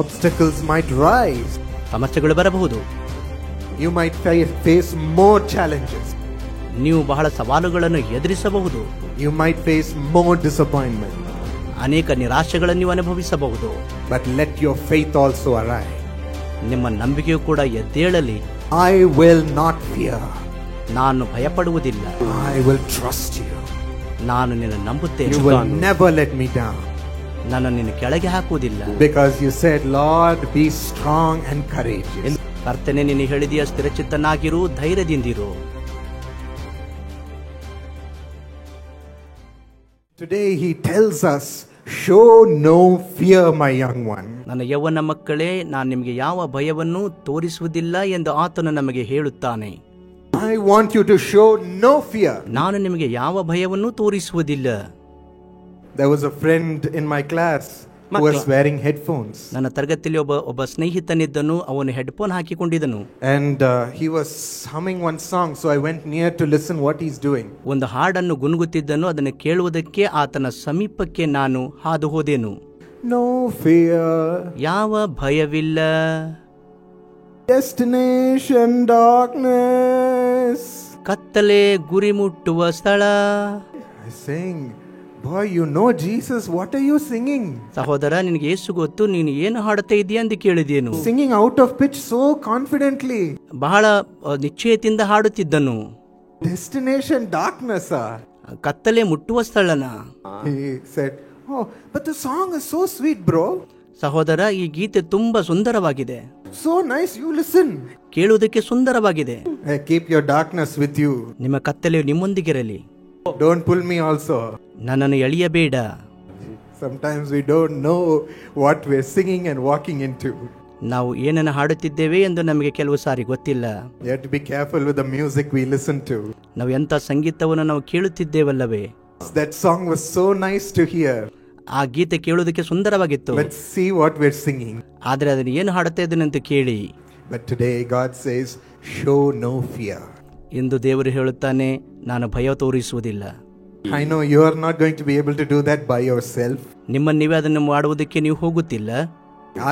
Obstacles might rise. ಸಮಸ್ಯೆಗಳು ಬರಬಹುದು. You might face more challenges. ನೀವು ಬಹಳ ಸವಾಲುಗಳನ್ನು ಎದುರಿಸಬಹುದು. You might face more disappointment. ಅನೇಕ ನಿರಾಶೆಗಳನ್ನು ನೀವು ಅನುಭವಿಸಬಹುದು. But let your faith also arise. ನಿಮ್ಮ ನಂಬಿಕೆಯು ಕೂಡ ಎದ್ದೇಳಲಿ. I will not fear. ನಾನು ಭಯಪಡುವುದಿಲ್ಲ. I will trust you. ನಾನು ನಿನ್ನ ನಂಬುತ್ತೇನೆ. You will never let me down. ನಾನು ನಿನ್ನ ಕೆಳಗೆ ಹಾಕುವುದಿಲ್ಲ. Because you said, Lord, be strong and courageous. ಕರ್ತನೇ, ನೀನು ಹೇಳಿದೆಯ ಸ್ಥಿರಚಿತ್ತನಾಗಿರು, ಧೈರ್ಯದಿಂದಿರು. Today he tells us, show no fear, my young one. ನನ್ನ ಯೌವನ ಮಕ್ಕಳೇ, ನಾನು ನಿಮಗೆ ಯಾವ ಭಯವನ್ನು ತೋರಿಸುವುದಿಲ್ಲ ಎಂದು ಆತನು ನಮಗೆ ಹೇಳುತ್ತಾನೆ. I want you to show no fear. ನಾನು ನಿಮಗೆ ಯಾವ ಭಯವನ್ನು ತೋರಿಸುವುದಿಲ್ಲ. There was a friend in my class who was wearing headphones. ನನ್ನ ತರಗತಿಯಲ್ಲಿ ಒಬ್ಬ ಸ್ನೇಹಿತನಿದ್ದನು. ಅವನು headphone ಹಾಕಿಕೊಂಡಿದ್ದನು. And he was humming one song, so I went near to listen what he's doing. ಒಂದು ಹಾಡನ್ನು ಗುನುಗುತ್ತಿದ್ದನು. ಅದನ್ನು ಕೇಳುವುದಕ್ಕೆ ಆತನ ಸಮೀಪಕ್ಕೆ ನಾನು ಹಾದು ಹೋದೆನು. No fear. ಯಾವ ಭಯವಿಲ್ಲ. Destination darkness. ಕತ್ತಲೆ ಗುರಿ ಮುಟ್ಟುವ ಸ್ಥಳ. I sing, boy, you know Jesus, what are you singing? ಸಹೋದರ, ನಿನಗೆ ಯೇಸು ಗೊತ್ತು, ನೀನು ಏನು ಹಾಡುತ್ತಾ ಇದೀಯ ಎಂದು ಕೇಳಿದೆನು. Singing out of pitch so confidently. ಬಹಳ ನಿಶ್ಚಯದಿಂದ ಹಾಡುತ್ತಿದ್ದನು. Destination darkness. ಕತ್ತಲೆ ಮುಟ್ಟುವ ಸ್ಥಳನ. He said, oh, but the song is so sweet, bro. ಸಹೋದರ, ಈ ಗೀತೆ ತುಂಬಾ ಸುಂದರವಾಗಿದೆ. So nice, you listen. ಕೇಳುವುದಕ್ಕೆ ಸುಂದರವಾಗಿದೆ. Keep your darkness with you. ನಿಮ್ಮ ಕತ್ತಲೆಯು ನಿಮ್ಮೊಂದಿಗಿರಲಿ. Don't pull me also. ನನ್ನನ್ನು ಎಳೆಯಬೇಡ. Sometimes we don't know what we're singing and walking into. ನಾವು ಏನನ್ನು ಹಾಡುತ್ತಿದ್ದೇವೆ ಎಂದು ನಮಗೆ ಕೆಲವು ಸಾರಿ ಗೊತ್ತಿಲ್ಲ. You have to be careful with the music we listen to. ನಾವು ಎಂಥ ಸಂಗೀತವನ್ನು ನಾವು ಕೇಳುತ್ತಿದ್ದೇವಲ್ಲವೇ. That song was so nice to hear. ಆ ಗೀತೆ ಕೇಳುವುದಕ್ಕೆ ಸುಂದರವಾಗಿತ್ತು. Let's see what we're singing. ಆದರೆ ಅದನ್ನು ಏನು ಹಾಡುತ್ತಾ ಇದ್ದೇನೆಂತ ಕೇಳಿ. But today God says, show no fear. ಎಂದು ದೇವರು ಹೇಳುತ್ತಾನೆ, ನಾನು ಭಯ ತೋರಿಸುವುದಿಲ್ಲ. I know you are not going to be able to do that by yourself. ನಿಮ್ಮನ್ನು ನೀವೇ ಅದನ್ನು ಮಾಡುವುದಕ್ಕೆ ನೀವು ಹೋಗುತ್ತಿಲ್ಲ.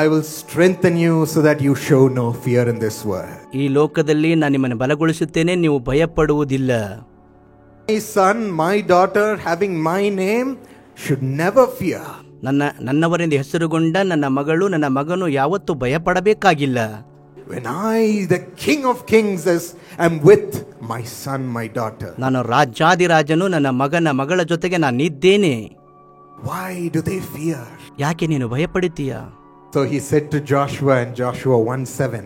I will strengthen you so that you show no fear in this world. ಈ ಲೋಕದಲ್ಲಿ ನಾನು ನಿಮ್ಮನ್ನು ಬಲಗೊಳಿಸುತ್ತೇನೆ, ನೀವು ಭಯಪಡುವುದಿಲ್ಲ. My son, my daughter, having my name, should never fear. ನನ್ನವರೆಂದು ಹೆಸರುಗೊಂಡ ನನ್ನ ಮಗಳು, ನನ್ನ ಮಗನು ಯಾವತ್ತೂ ಭಯಪಡಬೇಕಾಗಿಲ್ಲ. When I, the King of Kings, am with my son, my daughter. ನಾನು ರಾಜಾದಿರಾಜನು, ನನ್ನ ಮಗಳ ಜೊತೆಗೆ ನಾನಿದ್ದೇನೆ. Why do they fear? ಯಾಕೆ ನೀನು ಭಯಪಡುತ್ತೀಯ? So he said to Joshua in Joshua 1:7.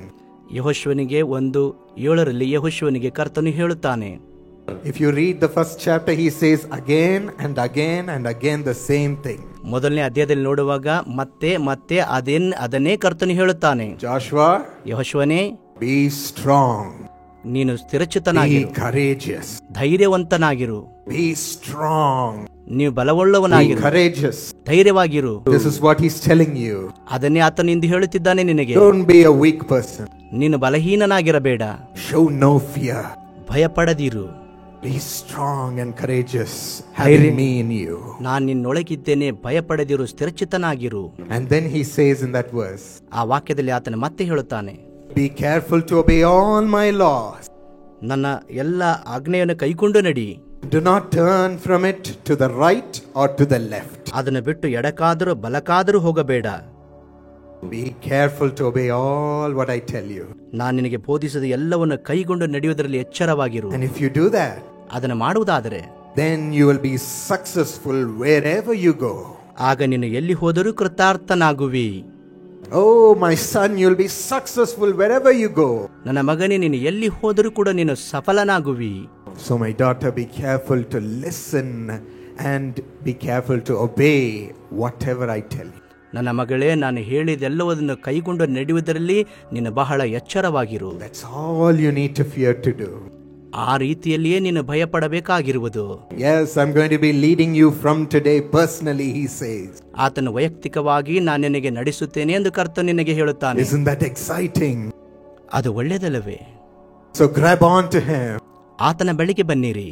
ಯೆಹೋಶುವನಿಗೆ 1:7 ಯೆಹೋಶುವನಿಗೆ ಕರ್ತನು ಹೇಳುತ್ತಾನೆ. If you read the first chapter, he says again and again and again the same thing. ಮೊದಲನೇ ಅಧ್ಯಾಯದಲ್ಲಿ ನೋಡುವಾಗ ಮತ್ತೆ ಅದನ್ನೇ ಕರ್ತನು ಹೇಳುತ್ತಾನೆ. Joshua, ಯೆಹೋಶುವನೇ, be strong. ನೀನು ಸ್ಥಿರಚಿತ್ತನಾಗಿರು. Be courageous. ಧೈರ್ಯವಂತನಾಗಿರು. Be strong. ನೀವು ಬಲವುಳ್ಳವನಾಗಿರು. Be courageous. ಧೈರ್ಯವಾಗಿರು. This is what he's telling you. ಅದನ್ನೇ ಆತನು ಇಂದು ಹೇಳುತ್ತಿದ್ದಾನೆ ನಿನಗೆ. Don't be a weak person. ನೀನು ಬಲಹೀನನಾಗಿರಬೇಡ. Show no fear. ಭಯಪಡದಿರು. Be strong and courageous, having me in you. ನಾನು ನಿನ್ನೊಳಗಿದ್ದೇನೆ, ಭಯಪಡದಿರು, ಸ್ಥಿರಚಿತ್ತನಾಗಿರು. And then he says in that verse, ಆ ವಾಕ್ಯದಲ್ಲಿ ಆತನು ಮತ್ತೆ ಹೇಳುತ್ತಾನೆ, be careful to obey all my laws. ನನ್ನ ಎಲ್ಲ ಆಜ್ಞೆಯನ್ನು ಕೈಕೊಂಡು ನಡಿ. Do not turn from it to the right or to the left. ಅದನ್ನು ಬಿಟ್ಟು ಎಡಕ್ಕಾದರೂ ಬಲಕ್ಕಾದರೂ ಹೋಗಬೇಡ. Be careful to obey all what I tell you. ನಾನು ನಿನಗೆ ಬೋಧಿಸಿದ ಎಲ್ಲವನ್ನು ಕೈಗೊಂಡು ನಡೆಯುವುದರಲ್ಲಿ ಎಚ್ಚರವಾಗಿರು. And if you do that, ಅದನ್ನು ಮಾಡುವುದಾದರೆ, then you will be successful wherever you go. ಆಗ ನೀನು ಎಲ್ಲಿ ಹೋದರೂ ಕೃತಾರ್ಥನಾಗುವಿ. Oh my son, you will be successful wherever you go. ನನ್ನ ಮಗನೇ, ನೀನು ಎಲ್ಲಿ ಹೋದರೂ ಕೂಡ ನೀನು ಸಫಲನಾಗುವಿ. So my daughter, be careful to listen and be careful to obey whatever I tell you. ನನ್ನ ಮಗಳೇ, ನಾನು ಹೇಳಿದೆಲ್ಲವನ್ನು ಕೈಗೊಂಡು ನಡೆಯುವುದರಲ್ಲಿ ನೀನು ಬಹಳ ಎಚ್ಚರವಾಗಿರು. That's all you need to fear to do. ಆ ರೀತಿಯಲ್ಲಿಯೇ ನೀನು ಭಯಪಡಬೇಕಾಗಿರುವುದು. Yes, I'm going to be leading you from today personally, he says. ಆತನು ವೈಯಕ್ತಿಕವಾಗಿ ನಾನು ನಿನಗೆ ನಡೆಸುತ್ತೇನೆ ಎಂದು ಕರ್ತನು ನಿನಗೆ ಹೇಳುತ್ತಾನೆ. Isn't that exciting? ಅದು ಒಳ್ಳೆಯದಲ್ಲವೇ? So grab on to him. ಆತನ ಬಳಿಗೆ ಬನ್ನಿರಿ.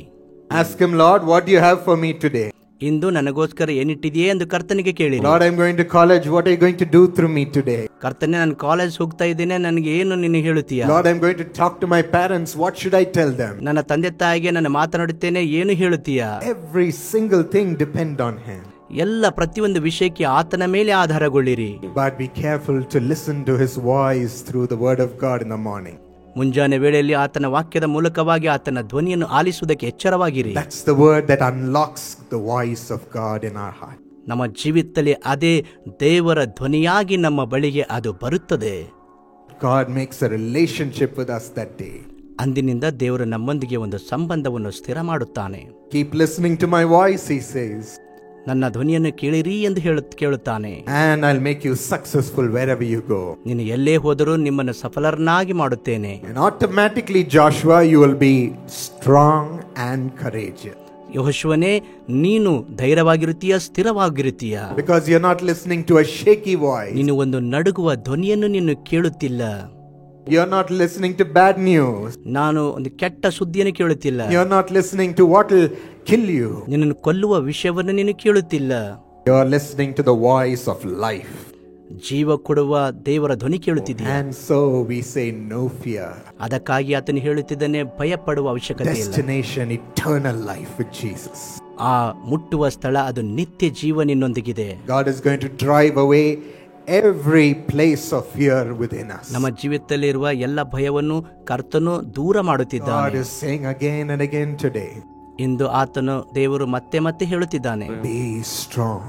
Ask him, Lord, what do you have for me today? ಇಂದು ನನಗೋಸ್ಕರ ಏನಿಟ್ಟಿದೆಯೇ ಎಂದು ಕರ್ತನಿಗೆ ಕೇಳಿರಿ. Lord, I'm going to college. What are you going to do through me today? ಕರ್ತನೇ, ನಾನು ಕಾಲೇಜ್ ಹೋಗ್ತಾ ಇದ್ದೇನೆ, ನನಗೆ ಏನು ನೀನು ಹೇಳುತ್ತೀಯ? Lord, I'm going to talk to my parents. What should I tell them? ನನ್ನ ತಂದೆ ತಾಯಿಗೆ ನಾನು ಮಾತನಾಡುತ್ತೇನೆ, ಏನು ಹೇಳುತ್ತೀಯ? Every single thing depend on Him. ಎಲ್ಲ ಪ್ರತಿಯೊಂದು ವಿಷಯಕ್ಕೆ ಆತನ ಮೇಲೆ ಆಧಾರಗೊಳ್ಳಿರಿ. But be careful to listen to His voice through the Word of God in the morning. ಮುಂಜಾನೆ ವೇಳೆಯಲ್ಲಿ ಆತನ ವಾಕ್ಯದ ಮೂಲಕವಾಗಿ ಆತನ ಧ್ವನಿಯನ್ನು ಆಲಿಸುವುದಕ್ಕೆ ಎಚ್ಚರವಾಗಿರಿ. That's the word that unlocks the voice of God in our heart. ನಮ್ಮ ಜೀವಿತದಲ್ಲಿ ಅದೇ ದೇವರ ಧ್ವನಿಯಾಗಿ ನಮ್ಮ ಬಳಿಗೆ ಅದು ಬರುತ್ತದೆ. God makes a relationship with us that day. ಅಂದಿನಿಂದ ದೇವರು ನಮ್ಮೊಂದಿಗೆ ಒಂದು ಸಂಬಂಧವನ್ನು ಸ್ಥಿರ ಮಾಡುತ್ತಾನೆ. Keep listening to my voice, He says. ನನ್ನ ಧ್ವನಿಯನ್ನು ಕೇಳಿರಿ ಎಂದು ಕೇಳುತ್ತಾನೆ. And I'll make you successful wherever you go. ನೀನು ಎಲ್ಲೇ ಹೋದರೂ ನಿಮ್ಮನ್ನು ಸಫಲರನ್ನಾಗಿ ಮಾಡುತ್ತೇನೆ. And automatically, Joshua, you will be strong and courageous. ಯೆಹೋಶುವನೇ, ನೀನು ಧೈರ್ಯವಾಗಿರುತ್ತೀಯ, ಸ್ಥಿರವಾಗಿರುತ್ತೀಯ. Because you're not listening to a shaky voice. ನೀನು ಒಂದು ನಡುಗುವ ಧ್ವನಿಯನ್ನು ನೀನು ಕೇಳುತ್ತಿಲ್ಲ. You're not listening to bad news. ನಾನು ಒಂದು ಕೆಟ್ಟ ಸುದ್ದಿಯನ್ನು ಕೇಳುತ್ತಿಲ್ಲ. You're not listening to what will kill you. ನಿನ್ನನ್ನು ಕೊಲ್ಲುವ ವಿಷಯವನ್ನು ನೀನು ಕೇಳುತ್ತಿಲ್ಲ. You're listening to the voice of life. ಜೀವ ಕೊಡುವ ದೇವರ ಧ್ವನಿ ಕೇಳುತ್ತಿದ್ದೀಯ. And so we say no fear. ಅದಕ್ಕಾಗಿ ಆತನು ಹೇಳುತ್ತಿದ್ದಾನೆ, ಭಯಪಡುವ ಅವಶ್ಯಕತೆ ಇಲ್ಲ. Destination eternal life with Jesus. ಆ ಮುಟ್ಟುವ ಸ್ಥಳ ಅದು ನಿತ್ಯ ಜೀವ ನಿನ್ನೊಂದಿಗಿದೆ. God is going to drive away every place of fear within us. ನಮ್ಮ ಜೀವಿತದಲ್ಲಿ ಇರುವ ಎಲ್ಲ ಭಯವನ್ನು ಕರ್ತನು ದೂರ ಮಾಡುತ್ತಿದ್ದಾನೆ. God is saying again and again today. ಇಂದು ಆತನು ದೇವರು ಮತ್ತೆ ಮತ್ತೆ ಹೇಳುತ್ತಿದ್ದಾನೆ, Be strong.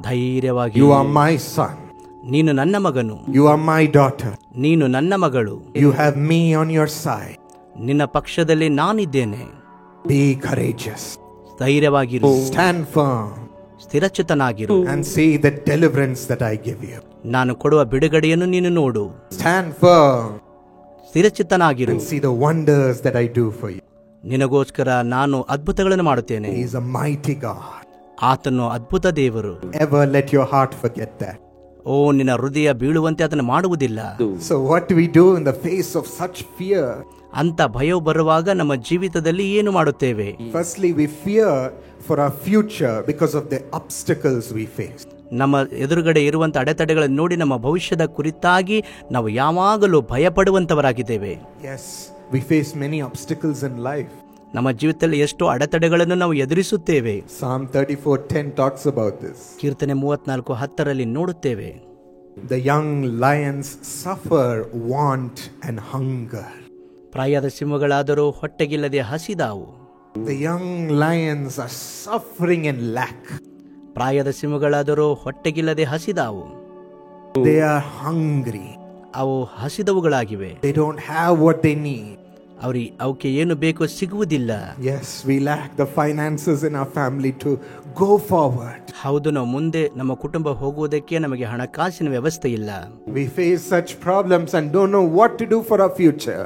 ಧೈರ್ಯವಾಗಿ. You are my son. ನೀನು ನನ್ನ ಮಗನು. You are my daughter. ನೀನು ನನ್ನ ಮಗಳು. You have me on your side. ನಿನ್ನ ಪಕ್ಷದಲ್ಲಿ ನಾನಿದ್ದೇನೆ. Be courageous. ಧೈರ್ಯವಾಗಿರು. Stand firm. ಸ್ಥಿರಚಿತನಾಗಿರು. And see the deliverance that I give you. ನಾನು ಕೊಡುವ ಬಿಡುಗಡೆಯನ್ನು ನೀನು ನೋಡು. Stand firm. ಸ್ಥಿರಚಿತನಾಗಿರು. And see the wonders that I do for you. ನಿನಗೋಸ್ಕರ ನಾನು ಅದ್ಭುತಗಳನ್ನು ಮಾಡುತ್ತೇನೆ. He is a mighty God. ಆತನು ಅದ್ಭುತ ದೇವರು. Ever let your heart forget that. ಓ, ನಿನ್ನ ಹೃದಯ ಬೀಳುವಂತೆ ಅದನ್ನು ಮಾಡುವುದಿಲ್ಲ. So what do we do in the face of such fear? ಅಂತ ಭಯವು ಬರುವಾಗ ನಮ್ಮ ಜೀವಿತದಲ್ಲಿ ಏನು ಮಾಡುತ್ತೇವೆ? Firstly, we fear for our future because of the obstacles we face. ನಮ್ಮ ಎದುರುಗಡೆ ಇರುವಂತ ಅಡೆತಡೆಗಳನ್ನು ನೋಡಿ ನಮ್ಮ ಭವಿಷ್ಯದ ಕುರಿತಾಗಿ ನಾವು ಯಾವಾಗಲೂ ಭಯಪಡುವಂತವರಾಗಿದ್ದೇವೆ. Yes, we face many obstacles in life. ನಮ್ಮ ಜೀವಿತದಲ್ಲಿ ಎಷ್ಟೋ ಅಡೆತಡೆಗಳನ್ನು ನಾವು ಎದುರಿಸುತ್ತೇವೆ. Psalm 34:10 talks about this. ಕೀರ್ತನೆ 34:10 ನೋಡುತ್ತೇವೆ. The young lions suffer want and hunger. ಪ್ರಾಯದ ಸಿಂಹಗಳಾದರೂ ಹೊಟ್ಟೆಗಿಲ್ಲದೆ ಹಸಿದಾವು. The young lions are suffering in lack. ಪ್ರಾಯದ ಸಿಂಹಗಳಾದರೂ ಹೊಟ್ಟೆಗಿಲ್ಲದೆ ಹಸಿದಾವು. They are hungry. ಅವು ಹಸಿದವುಗಳಾಗಿವೆ. They don't have what they need. ಅವಕ್ಕೆ ಏನು ಬೇಕೋ ಸಿಗುವುದಿಲ್ಲ. Yes, we lack the finances in our family to go forward. ಹೌದು, ನಾವು ಮುಂದೆ ನಮ್ಮ ಕುಟುಂಬ ಹೋಗುವುದಕ್ಕೆ ನಮಗೆ ಹಣಕಾಸಿನ ವ್ಯವಸ್ಥೆ ಇಲ್ಲ. We face such problems and don't know what to do for our future.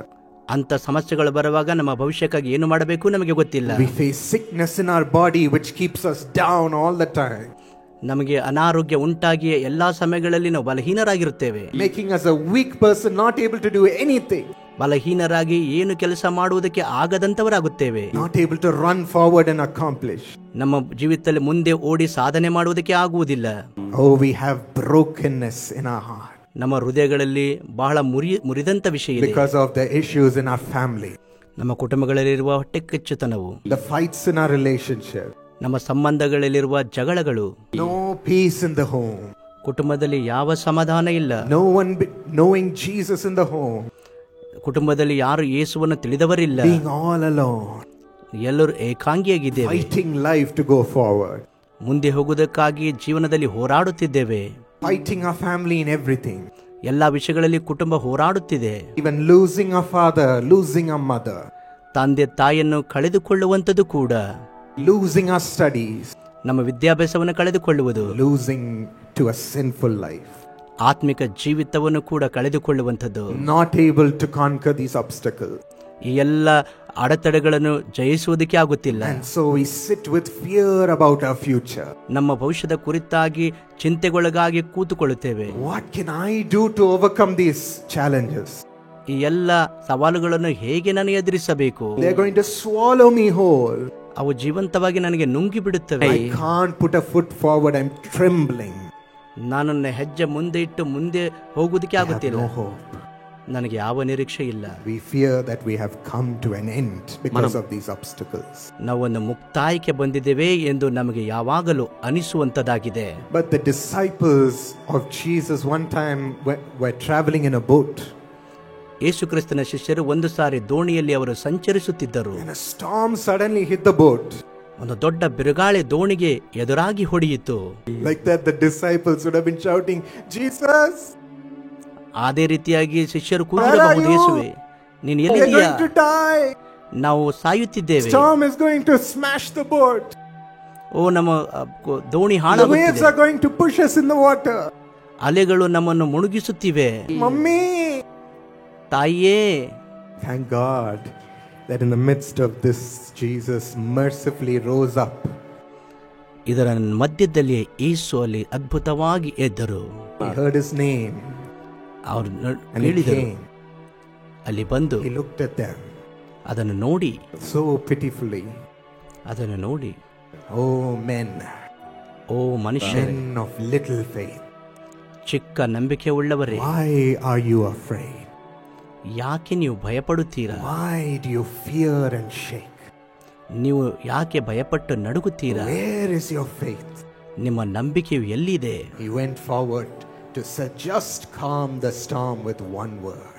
ಅಂತ ಸಮಸ್ಯೆಗಳು ಬರುವಾಗ ನಮ್ಮ ಭವಿಷ್ಯಕ್ಕಾಗಿ ಏನು ಮಾಡಬೇಕು ನಮಗೆ ಗೊತ್ತಿಲ್ಲ. We face sickness in our body which keeps us down all the time. ನಮಗೆ ಅನಾರೋಗ್ಯ ಉಂಟಾಗಿ ಎಲ್ಲಾ ಸಮಯಗಳಲ್ಲಿ ನಾವು ಬಲಹೀನರಾಗಿರುತ್ತೇವೆ. Making us a weak person, not able to do anything. ಬಲಹೀನರಾಗಿ ಏನು ಕೆಲಸ ಮಾಡುವುದಕ್ಕೆ ಆಗದಂತವರಾಗುತ್ತೇವೆ. Not able to run forward and accomplish. ನಮ್ಮ ಜೀವಿತದಲ್ಲಿ ಮುಂದೆ ಓಡಿ ಸಾಧನೆ ಮಾಡುವುದಕ್ಕೆ ಆಗುವುದಿಲ್ಲ. Oh, we have brokenness in our heart. ನಮ್ಮ ಹೃದಯಗಳಲ್ಲಿ ಬಹಳ ಮುರಿದಂತ ವಿಷಯ ಇದೆ. Because of the issues in our family. ನಮ್ಮ ಕುಟುಂಬಗಳಲ್ಲಿರುವ ಹೊಟ್ಟೆ ಕಿಚ್ಚುತನವು, The fights in our relationship. ನಮ್ಮ ಸಂಬಂಧಗಳಲ್ಲಿರುವ ಜಗಳಗಳು, No peace in the home. ಕುಟುಂಬದಲ್ಲಿ ಯಾವ ಸಮಾಧಾನ ಇಲ್ಲ. No one knowing Jesus in the home. ಕುಟುಂಬದಲ್ಲಿ ಯಾರು ಯೇಸುವನ್ನು ತಿಳಿದವರಿಲ್ಲ. Being all alone. ಎಲ್ಲರೂ ಏಕಾಂಗಿಯಾಗಿದ್ದೇವೆ. Fighting life to go forward. ಮುಂದೆ ಹೋಗುವುದಕ್ಕಾಗಿ ಜೀವನದಲ್ಲಿ ಹೋರಾಡುತ್ತಿದ್ದೇವೆ. Fighting our family in everything. ಎಲ್ಲಾ ವಿಷಯಗಳಲ್ಲಿ ಕುಟುಂಬ ಹೋರಾಡುತ್ತಿದೆ. Even losing our father, losing our mother. ತಂದೆ ತಾಯಿಯನ್ನು ಕಳೆದುಕೊಳ್ಳುವಂಥದ್ದು ಕೂಡ. Losing our studies. ನಮ್ಮ ವಿದ್ಯಾಭ್ಯಾಸವನ್ನು ಕಳೆದುಕೊಳ್ಳುವುದು. Losing to a sinful life. ಆತ್ಮಿಕ ಜೀವಿತವನ್ನು ಕೂಡ ಕಳೆದುಕೊಳ್ಳುವಂಥದ್ದು. Not able to conquer these obstacles. ಈ ಎಲ್ಲ ಅಡೆತಡೆಗಳನ್ನು ಜಯಿಸುವುದಕ್ಕೆ ಆಗುತ್ತಿಲ್ಲ. And so we sit with fear about our future. ನಮ್ಮ ಭವಿಷ್ಯದ ಕುರಿತಾಗಿ ಚಿಂತೆಗೊಳಗಾಗಿ ಕೂತುಕೊಳ್ಳುತ್ತೇವೆ. What can I do to overcome these challenges? ಈ ಎಲ್ಲ ಸವಾಲುಗಳನ್ನು ಹೇಗೆ ನಾನು ಎದುರಿಸಬೇಕು? They're going to swallow me whole. ಅವು ಜೀವಂತವಾಗಿ ನನಗೆ ನುಂಗಿ ಬಿಡುತ್ತವೆ. I can't put a foot forward. I'm trembling. ನನ್ನನ್ನು ಹೆಜ್ಜೆ ಮುಂದೆ ಇಟ್ಟು ಮುಂದೆ ಹೋಗುವುದಕ್ಕೆ We have ಆಗುತ್ತಿಲ್ಲ. no hope. ನನಗೆ ಯಾವ ನಿರೀಕ್ಷೆ ಇಲ್ಲ. We fear that we have come to an end because of these obstacles. ನಾವೊಂದು ಮುಕ್ತಾಯಕ್ಕೆ ಬಂದಿದ್ದೇವೆ ಎಂದು ನಮಗೆ ಯಾವಾಗಲೂ ಅನಿಸುವಂತದ್ದಾಗಿದೆ. But the disciples of Jesus one time were traveling in a boat. ಯೇಸು ಕ್ರಿಸ್ತನ ಶಿಷ್ಯರು ಒಂದು ಸಾರಿ ದೋಣಿಯಲ್ಲಿ ಅವರು ಸಂಚರಿಸುತ್ತಿದ್ದರು. And a storm suddenly hit the boat. ಒಂದು ದೊಡ್ಡ ಬಿರುಗಾಳಿ ದೋಣಿಗೆ ಎದುರಾಗಿ ಹೊಡೆಯಿತು. Like that the disciples would have been shouting, Jesus! ಅದೇ ರೀತಿಯಾಗಿ ಶಿಷ್ಯರು ಕೂಗಿರಬಹುದು, ಯೇಸುವೆ ನೀನು ಎಲ್ಲಿದ್ದೀಯಾ? We're going to die. ನಾವು ಸಾಯುತ್ತಿದ್ದೇವೆ. Storm is going to smash the boat. ಓ ನಮ್ಮ ದೋಣಿ The waves ಹಾಳಾಗುತ್ತಿದೆ. are going to push us in the water. ಅಲೆಗಳು ನಮ್ಮನ್ನು ಮುಳುಗಿಸುತ್ತಿವೆ. Mummy! ತಾಯಿಯೇ, Thank God that in the midst of this, Jesus mercifully rose up. ಇದರ ಮಧ್ಯದಲ್ಲಿ ಯೇಸು ಅಲ್ಲಿ ಅದ್ಭುತವಾಗಿ ಎದ್ದರು. He heard his name ಅವರು and he ಹೇಳಿದರು. came. ಅಲ್ಲಿ ಬಂದು He looked at them ಅದನ್ನು ನೋಡಿ so pitifully. Oh men, ಓ ಮನುಷ್ಯರೇ, men of little faith, ಚಿಕ್ಕ ನಂಬಿಕೆ ಉಳ್ಳವರೇ, why are you afraid? ಯಾಕೆ ನೀವು ಭಯಪಡುತ್ತೀರಾ? Why do you fear and shake? ನೀವು ಯಾಕೆ ಭಯಪಟ್ಟು ನಡುಗುತ್ತೀರಾ? Where is your faith? ನಿಮ್ಮ ನಂಬಿಕೆಯು ಎಲ್ಲಿದೆ? He went forward to just calm the storm with one word.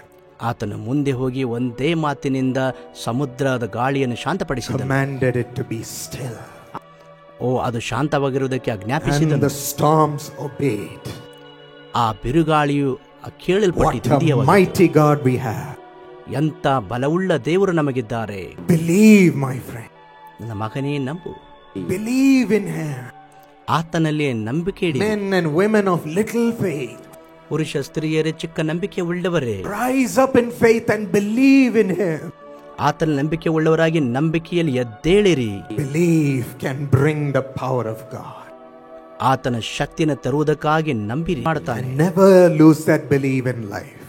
ಆತನು ಮುಂದೆ ಹೋಗಿ ಒಂದೇ ಮಾತಿನಿಂದ ಸಮುದ್ರದ ಗಾಳಿಯನ್ನು ಶಾಂತಪಡಿಸಿದನು. Commanded it to be still. ಓ ಅದು ಶಾಂತವಾಗಿರುವುದಕ್ಕೆ And ಆಜ್ಞಾಪಿಸಿದನು. the storms obeyed. ಆ ಬಿರುಗಾಳಿಯು What a ಕೇಳಲ್ಪಟ್ಟಿತು. mighty God we have. ಎಂತ ಬಲವುಳ್ಳ ದೇವರು ನಮಗಿದ್ದಾರೆ. Believe, my friend. ನನ್ನ ಮಗನೇ ನಂಬು, Believe in Him. ಆತನಲ್ಲಿ ನಂಬಿಕೆ ಇಡಿ. Men and women of little faith, ಪುರುಷ ಸ್ತ್ರೀಯರೇ, ಚಿಕ್ಕ ನಂಬಿಕೆ ಉಳ್ಳವರೇ, rise up in faith and believe in Him. ಆತನ ನಂಬಿಕೆ ಉಳ್ಳವರಾಗಿ ನಂಬಿಕೆಯಲ್ಲಿ ಎದ್ದೇಳಿರಿ. Believe can bring the power of God. ಆತನ ಶಕ್ತಿನ ತರುವುದಕ್ಕಾಗಿ ನಂಬಿರಿ ಮಾಡ್ತಾನೆ. And never lose that belief in life.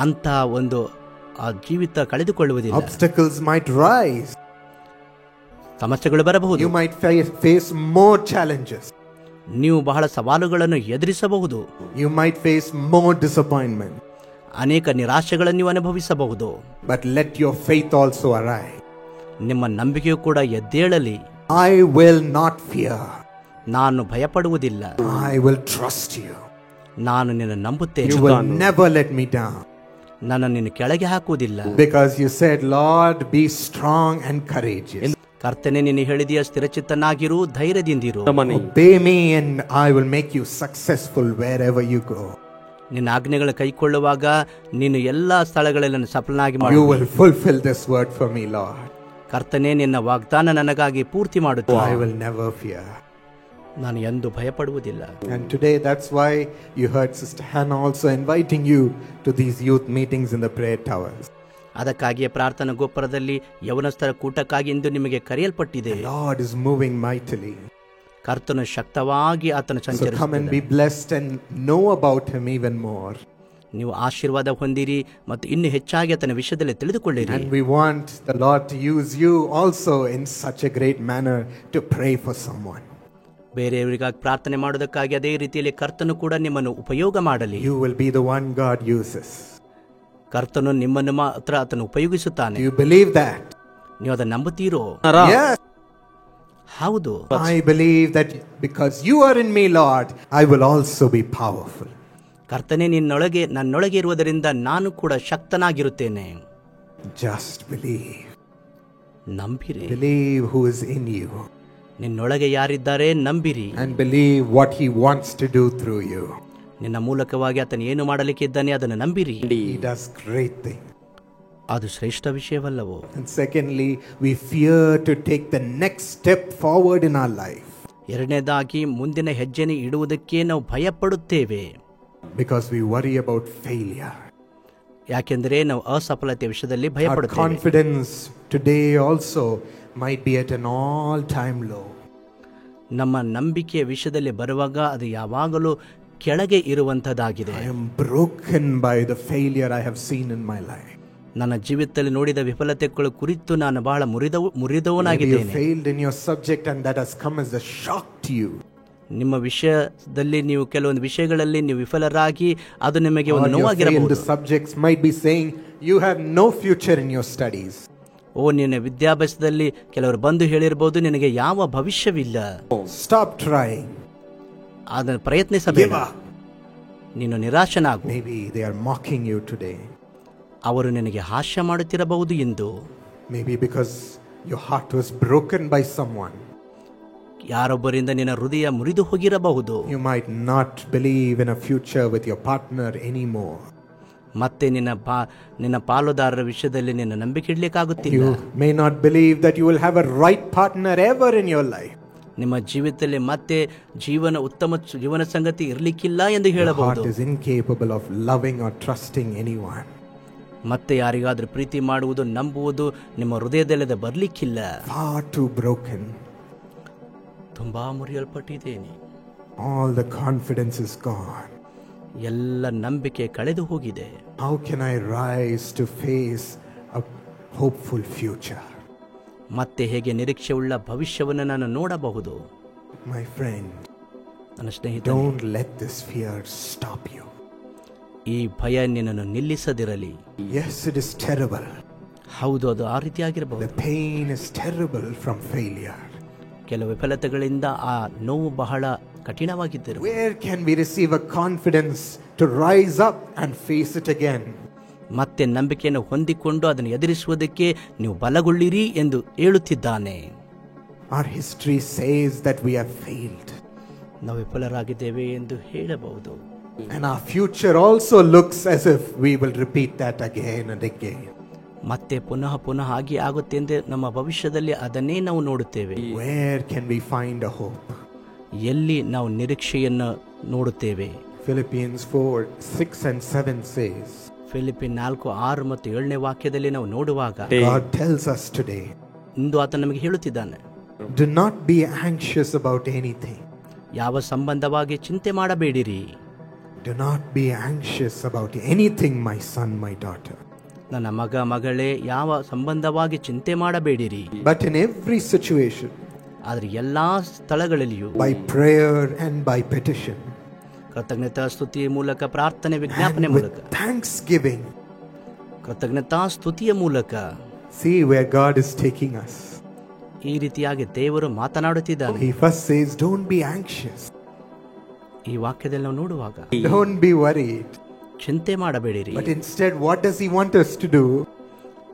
ಅಂತ ಒಂದು ಆ ಜೀವಿತ ಕಳೆದುಕೊಳ್ಳುವುದಿಲ್ಲ. Obstacles might rise. ಸಮಸ್ಯೆಗಳು ಬರಬಹುದು. You might face more challenges. ನೀವು ಬಹಳ ಸವಾಲುಗಳನ್ನು ಎದುರಿಸಬಹುದು. You might face more disappointment. ಅನೇಕ ನಿರಾಶೆಗಳನ್ನು ನೀವು ಅನುಭವಿಸಬಹುದು. But let your faith also arise. ನಿಮ್ಮ ನಂಬಿಕೆಯು ಕೂಡ ಎದ್ದೇಳಲಿ. I will not fear. ನಾನು ಭಯಪಡುವುದಿಲ್ಲ. I will trust you. ನಾನು ನಿನ್ನ ನಂಬುತ್ತೇನೆ. You will never let me down. ನನ್ನ ನಿನ್ನ ಕೆಳಗೆ ಹಾಕುವುದಿಲ್ಲ. Because you said, Lord, be strong and courageous. ಕರ್ತನೆ, ನೀನು ಹೇಳಿದೆಯ ಸ್ಥಿರಚಿತ್ತನಾಗಿರು, ಧೈರ್ಯದಿಂದಿರು. Obey me and I will make you successful wherever you go. ನಿನ್ನ ಆಜ್ಞೆಗಳ ಕೈಕೊಳ್ಳುವಾಗ ನೀನು ಎಲ್ಲಾ ಸ್ಥಳಗಳಲ್ಲಿ ಸಫಲನಾಗಿ ಮಾಡು. You will fulfill this word for me, Lord. ಕರ್ತನೆ, ನಿನ್ನ ವಾಗ್ದಾನ ನನಗಾಗಿ ಪೂರ್ತಿ ಮಾಡುತ್ತೇನೆ. I will never fear. ನಾನು ಎಂದೂ ಭಯಪಡುವುದಿಲ್ಲ. And today that's why you heard Sister Hannah also inviting you to these youth meetings in the prayer towers. ಅದಕ್ಕಾಗಿಯೇ ಪ್ರಾರ್ಥನಾ ಗೋಪುರದಲ್ಲಿ ಯವನಸ್ಥರ ಕೂಟಕ್ಕಾಗಿ ಇಂದು ನಿಮಗೆ ಕರೆಯಲ್ಪಟ್ಟಿದೆ. The Lord is moving mightily. ಕರ್ತನು ಶಕ್ತವಾಗಿ ಆತನ So come and ಸಂಚರಿಸುತ್ತಾನೆ. be blessed and know about Him even more. ನೀವು ಆಶೀರ್ವಾದ ಹೊಂದಿರಿ ಮತ್ತು ಇನ್ನು ಹೆಚ್ಚಾಗಿ ಆತನ ವಿಷಯದಲ್ಲಿ ತಿಳಿದುಕೊಳ್ಳಿರಿ. And we want the Lord to use you also in such a great manner to pray for someone. ಬೇರೆಯವರಿಗಾಗಿ ಪ್ರಾರ್ಥನೆ ಮಾಡುವುದಕ್ಕಾಗಿ ಅದೇ ರೀತಿಯಲ್ಲಿ ಕರ್ತನು ಕೂಡ ನಿಮ್ಮನ್ನು ಉಪಯೋಗ ಮಾಡಲಿ. You will be the one God uses. ಕರ್ತನು ನಿಮ್ಮನ್ನು ಮಾತ್ರ ಆತನು ಉಪಯೋಗಿಸುತ್ತಾನೆ. Do you believe that? ನೀವು ಅದನ್ನು ನಂಬುತ್ತೀರೋ? Yes. ಹೌದು. I believe that because you are in me, Lord, I will also be powerful. ಕರ್ತನೆ, ನನ್ನೊಳಗೆ ಇರುವುದರಿಂದ ನಾನು ಕೂಡ ಶಕ್ತನಾಗಿರುತ್ತೇನೆ. Just believe. ನಂಬಿರಿ. Believe who is in you. ನಿನ್ನೊಳಗೆ ಯಾರಿದ್ದಾರೆ ನಂಬಿರಿ. And believe what He wants to do through you. ನಿನ್ನ ಮೂಲಕವಾಗಿ ಆತನು ಏನು ಮಾಡಲಿಕ್ಕಿದ್ದಾನೆ ಅದನ್ನು ನಂಬಿರಿ. He does great things. ಅದು ಶ್ರೇಷ್ಠ ವಿಷಯವಲ್ಲವೋ? And secondly, we fear to take the next step forward in our life. ಎರಡನೇದಾಗಿ ಮುಂದಿನ ಹೆಜ್ಜೆಯನ್ನು ಇಡುವುದಕ್ಕೆ ನಾವು ಭಯಪಡುತ್ತೇವೆ. Because we worry about failure. ಯಾಕೆಂದರೆ ನಾವು ಅಸಫಲತೆಯ ವಿಷಯದಲ್ಲಿ Our ಭಯಪಡುತ್ತೇವೆ. confidence today also might be at an all-time low. ನಮ್ಮ ನಂಬಿಕೆಯ ವಿಷಯದಲ್ಲಿ ಬರುವಾಗ ಅದು ಯಾವಾಗಲೂ ಕೆಳಗೆ ಇರುವಂತದ್ದಾಗಿದೆ. I am broken by the failure I have seen in my life. ನನ್ನ ಜೀವಿತದಲ್ಲಿ ನೋಡಿದ ವಿಫಲತೆಗಳ ಕುರಿತು ನಾನು ಬಹಳ Maybe you ಮುರಿದವನಾಗಿದ್ದೇನೆ. failed in your subject and that has come as a shock to you. ನಿಮ್ಮ ವಿಷಯದಲ್ಲಿ ನೀವು ಕೆಲವೊಂದು ವಿಷಯಗಳಲ್ಲಿ ನೀವು ವಿಫಲರಾಗಿ ಅದು ನಿಮಗೆ ಒಂದು Or you failed ನೋವಾಗಿರಬಹುದು. subjects might be saying you have no future in your studies. ನಿನ್ನ ವಿದ್ಯಾಭ್ಯಾಸದಲ್ಲಿ ಕೆಲವರು ಬಂದು ಹೇಳಿರಬಹುದು ನಿನಗೆ ಯಾವ ಭವಿಷ್ಯವಿಲ್ಲ. Stop trying. ಅದನ್ನು ಪ್ರಯತ್ನಿಸಬೇಡ, Give up. ನೀನು ನಿರಾಶನಾಗು. Maybe they are mocking you today. ಅವರು ನಿನಗೆ ಹಾಸ್ಯ ಮಾಡುತ್ತಿರಬಹುದು ಎಂದು. Maybe because your heart was broken by someone. ಯಾರೊಬ್ಬರಿಂದ ನಿನ್ನ ಹೃದಯ ಮುರಿದು ಹೋಗಿರಬಹುದು. You might not believe in a future with your partner anymore. ಮತ್ತೆ ನಿನ್ನ ಪಾಲುದಾರರ ವಿಷಯದಲ್ಲಿ ನಿನ್ನ ನಂಬಿಕೆ ಇಡ್ಲಿಕ್ಕಾಗುತ್ತಿಲ್ಲ. You may not believe that you will have a right partner ever in your life. ನಿಮ್ಮ ಜೀವಿತದಲ್ಲಿ ಮತ್ತೆ ಉತ್ತಮ ಜೀವನ ಸಂಗತಿ ಇರಲಿಕ್ಕಿಲ್ಲ ಎಂದು Your ಹೇಳಬಹುದು. heart is incapable of loving or trusting anyone. ಮತ್ತೆ ಯಾರಿಗಾದ್ರೂ ಪ್ರೀತಿ ಮಾಡುವುದು ನಂಬುವುದು ನಿಮ್ಮ ಹೃದಯದಲ್ಲದೆ ಬರಲಿಕ್ಕಿಲ್ಲ. Far too broken. ತುಂಬಾ ಮುರಿಯಲ್ಪಟ್ಟಿದ್ದೇನೆ. All the confidence is gone. ಎಲ್ಲ ನಂಬಿಕೆ ಕಳೆದು ಹೋಗಿದೆ. How can I rise to face a hopeful future? ಮತ್ತೆ ಹೇಗೆ ನಿರೀಕ್ಷೆಯುಳ್ಳ ಭವಿಷ್ಯವನ್ನು ನಾನು ನೋಡಬಹುದು? My friend, ನನ್ನ ಸ್ನೇಹಿತ, don't let this fear stop you. ಈ ಭಯ ನಿನ್ನನ್ನು ನಿಲ್ಲಿಸದಿರಲಿ. Yes, it is terrible. ಹೌದು, ಅದು ಆ The ರೀತಿಯಾಗಿರಬಹುದು. pain is terrible from failure. ಕೆಲವು ವಿಫಲತೆಗಳಿಂದ ಆ ನೋವು ಬಹಳ ಕಠಿಣವಾಗಿದ್ದರು. Where can we receive a confidence to rise up and face it again? ಮತ್ತೆ ನಂಬಿಕೆಯನ್ನು ಹೊಂದಿಕೊಂಡು ಅದನ್ನು ಎದುರಿಸುವುದಕ್ಕೆ ನೀವು ಬಲಗೊಳ್ಳಿರಿ ಎಂದು ಹೇಳುತ್ತಿದ್ದಾನೆ. Our history says that we have failed. ನಾವು ವಿಫಲರಾಗಿದ್ದೇವೆ ಎಂದು ಹೇಳಬಹುದು. And our future also looks as if we will repeat that again and again. ಮತ್ತೆ ಪುನಃ ಹಾಗೆ ಆಗುತ್ತೆ ಎಂದು ನಮ್ಮ ಭವಿಷ್ಯದಲ್ಲಿ ಅದನ್ನೇ ನಾವು ನೋಡುತ್ತೇವೆ. Where can we find a hope? ಎಲ್ಲಿ ನಾವು ನಿರೀಕ್ಷೆಯನ್ನು ನೋಡುತ್ತೇವೆ? Philippians 4:6 and 7 says, ಫಿಲಿಪಿಯನ್ 4:6 ಮತ್ತು 7ನೇ ವಾಕ್ಯದಲ್ಲಿ ನಾವು ನೋಡುವಾಗ God tells us today, ಇಂದು ಆತ ನಮಗೆ ಹೇಳುತ್ತಿದ್ದಾನೆ, do not be anxious about anything. ಯಾವ ಸಂಬಂಧವಾಗಿ ಚಿಂತೆ ಮಾಡಬೇಡಿರಿ. Do not be anxious about anything, my son, my daughter. ನನ್ನ ಮಗ ಮಗಳೇ, ಯಾವ ಸಂಬಂಧವಾಗಿ ಚಿಂತೆ ಮಾಡಬೇಡಿರಿ. But in every situation, ಆದರೆ ಎಲ್ಲಾ ಸ್ಥಳಗಳಲ್ಲಿಯೂ by prayer and by petition, ಕೃತಜ್ಞತಾ ಸ್ತುತಿಯ ಮೂಲಕ, ಪ್ರಾರ್ಥನೆ ವಿಜ್ಞಾಪನೆ and with ಮೂಲಕ, thanksgiving, ಕೃತಜ್ಞತಾ ಸ್ತುತಿಯ ಮೂಲಕ, see where God is taking us. ಈ ರೀತಿಯಾಗಿ ದೇವರು ಮಾತನಾಡುತ್ತಿದ್ದಾನೆ. He first says, don't be anxious. ಈ ವಾಕ್ಯದಲ್ಲಿ ನಾವು ನೋಡುವಾಗ Don't be worried. ಚಿಂತೆ ಮಾಡಬೇಡಿರಿ. But instead, what does he want us to do?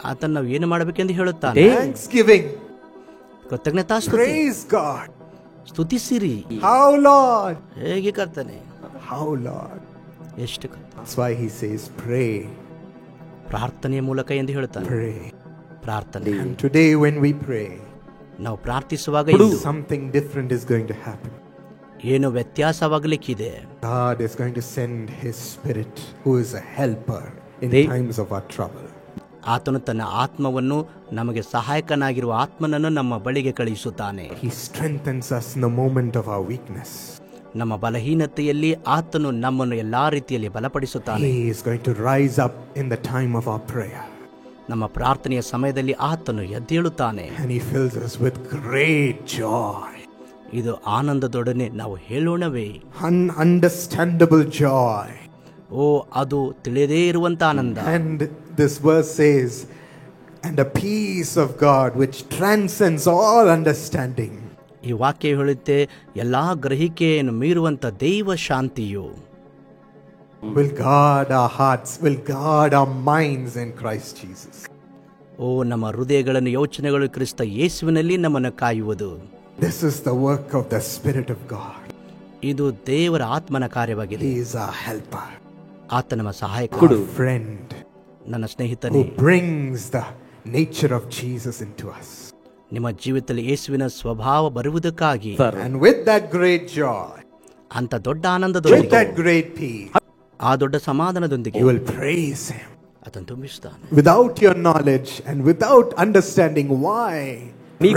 ಆತನ ನಾವು ಏನು ಮಾಡಬೇಕೆಂದು ಹೇಳುತ್ತಾನೆ? Thanksgiving. ಕೃತಜ್ಞತಾ ಸ್ತುತಿ. Praise God. ಸ್ತುತಿಸಿರಿ. How, Lord? ಹೇಗೆ ಕರ್ತನೆ? How, Lord? ಎಷ್ಟು ಕರ್ತನೆ? That's why he says, pray. ಪ್ರಾರ್ಥನೆಯ ಮೂಲಕ ಎಂದು ಹೇಳುತ್ತಾನೆ. Pray. ಪ್ರಾರ್ಥನೆ. And today when we pray, ನಾವು ಪ್ರಾರ್ಥಿಸುವಾಗ ಇಂದು something different is going to happen. ಏನು ವ್ಯತ್ಯಾಸವಾಗಲಿಕ್ಕಿದೆ. God is going to send his spirit, who is a helper in times of our trouble. ಆತನು ತನ್ನ ಆತ್ಮವನ್ನು, ನಮಗೆ ಸಹಾಯಕನಾಗಿರುವ ಆತ್ಮನನ್ನು ನಮ್ಮ ಬಳಿಗೆ ಕಳುಹಿಸುತ್ತಾನೆ. He strengthens us in the moment of our weakness. ನಮ್ಮ ಬಲಹೀನತೆಯಲ್ಲಿ ಆತನು ನಮ್ಮನ್ನು ಎಲ್ಲಾ ರೀತಿಯಲ್ಲಿ ಬಲಪಡಿಸುತ್ತಾನೆ. He is going to rise up in the time of our prayer. ನಮ್ಮ ಪ್ರಾರ್ಥನೆಯ ಸಮಯದಲ್ಲಿ ಆತನು ಎದ್ದೇಳುತ್ತಾನೆ. And he fills us with great joy. ಇದು ಆನಂದದೊಡನೆ ನಾವು ಹೇಳೋಣವೇ? Ununderstandable joy. ಅದು ತಿಳಿದೇ ಇರುವಂತ ಆನಂದ. And this verse says, and a peace of God which transcends all understanding. ಈ ವಾಕ್ಯ ಹೇಳುತ್ತೆ, ಎಲ್ಲಾ ಗ್ರಹಿಕೆಯನ್ನು ಮೀರುವಂತ ದೈವ ಶಾಂತಿಯು will guard our hearts, will guard our minds in Christ Jesus. ನಮ್ಮ ಹೃದಯಗಳನ್ನು, ಯೋಚನೆಗಳು ಕ್ರಿಸ್ತ ಯೇಸುವಿನಲ್ಲಿ ನಮ್ಮನ್ನು ಕಾಯುವುದು. This is the work of the Spirit of God. ಇದು ದೇವರ ಆತ್ಮನ ಕಾರ್ಯವಾಗಿದೆ. He is our helper. ಆತ ನಮ್ಮ ಸಹಾಯಕ, our friend, ನನ್ನ ಸ್ನೇಹಿತನೇ, who brings the nature of Jesus into us. ನಿಮ್ಮ ಜೀವಿತದಲ್ಲಿ ಯೇಸುವಿನ ಸ್ವಭಾವ ಬರುವುದಕ್ಕಾಗಿ, and with that great joy, ಅಂತ ದೊಡ್ಡ ಆನಂದದೊಂದಿಗೆ, with that great peace, ಆ ದೊಡ್ಡ ಸಮಾಧಾನದೊಂದಿಗೆ you will praise him. ಅದನ್ನು ತುಂಬಿಸುತ್ತಾನೆ. Without your knowledge and without understanding why,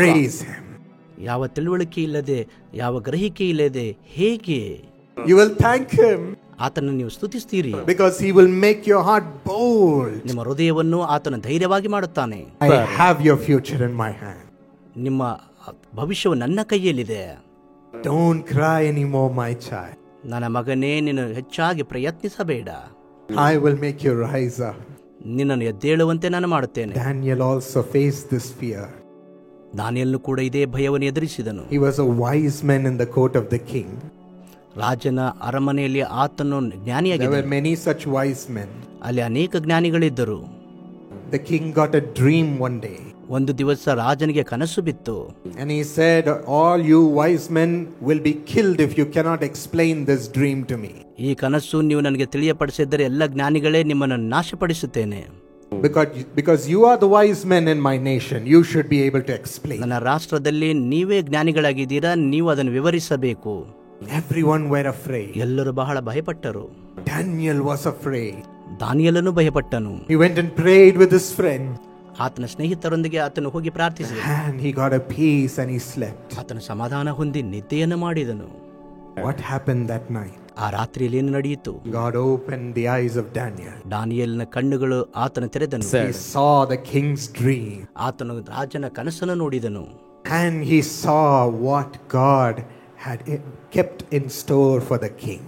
praise him. ಯಾವ ತಿಳುವಳಿಕೆ ಇಲ್ಲದೆ, ಯಾವ ಗ್ರಹಿಕೆ ಇಲ್ಲದೆ ಹೇಗೆ you will thank him, ಆತನನ್ನು ನೀವು ಸ್ತುತಿಸ್ತೀರಿ, because he will make your heart bold. ನಿಮ್ಮ ಹೃದಯವನ್ನು ಆತನ ಧೈರ್ಯವಾಗಿ ಮಾಡುತ್ತಾನೆ. I have your future in my hand. ನಿಮ್ಮ ಭವಿಷ್ಯವು ನನ್ನ ಕೈಯಲ್ಲಿದೆ. Don't cry anymore, my child. ನನ್ನ ಮಗನೇ, ನೀನು ಹೆಚ್ಚಾಗಿ ಪ್ರಯತ್ನಿಸಬೇಡ. I will make you rise up. ನಿನ್ನನ್ನು ಎದ್ದೇಳುವಂತೆ ನಾನು ಮಾಡುತ್ತೇನೆ. Daniel also faced this fear. ದಾನಿಯೇಲನು ಕೂಡ ಇದೇ ಭಯವನ್ನು ಎದುರಿಸಿದನು. He was a wise man in the court of the king. ರಾಜನ ಅರಮನೆಯಲ್ಲಿ ಆತನು There ಜ್ಞಾನಿಯಾಗಿದ್ದನು. were many such wise men. ಅಲ್ಲಿ ಅನೇಕ ಜ್ಞಾನಿಗಳಿದ್ದರು. The king got a dream one day. ಒಂದು ದಿವಸ ರಾಜನಿಗೆ ಕನಸು ಬಿತ್ತು. And he said, all you wise men will be killed if you cannot explain this dream to me. ಈ ಕನಸು ನೀವು ನನಗೆ ತಿಳಿಯಪಡಿಸಿದ್ದರೆ ಎಲ್ಲ ಜ್ಞಾನಿಗಳೇ ನಿಮ್ಮನ್ನು ನಾಶಪಡಿಸುತ್ತೇನೆ. Because you are the wise men in my nation, you should be able to explain. ನನ್ನ ರಾಷ್ಟ್ರದಲ್ಲಿ ನೀವೇ ಜ್ಞಾನಿಗಳಾಗಿದ್ದೀರಾ, ನೀವು ಅದನ್ನು ವಿವರಿಸಬೇಕು. Everyone were afraid. ಎಲ್ಲರೂ ಬಹಳ ಭಯಪಟ್ಟರು. Daniel was afraid. ದಾನಿಯೇಲನು ಭಯಪಟ್ಟನು. He went and prayed with his friend. ಆತನ ಸ್ನೇಹಿತರೊಂದಿಗೆ ಆತನು ಹೋಗಿ ಪ್ರಾರ್ಥಿಸಿದ. And he got a peace and he slept. ಆತನು ಸಮಾಧಾನ ಹೊಂದಿ ನಿದ್ದೆಯನ್ನು ಮಾಡಿದನು. What happened that night? ಆ ರಾತ್ರಿಯಲ್ಲಿ ಏನು ನಡೆಯಿತು? God opened the eyes of Daniel. ದಾನಿಯೇಲನ ಕಣ್ಣುಗಳು ಆತನ ತೆರೆದನು. He saw the king's dream. ಆತನು ರಾಜನ ಕನಸನ್ನು ನೋಡಿದನು. And he saw what God had kept in store for the king.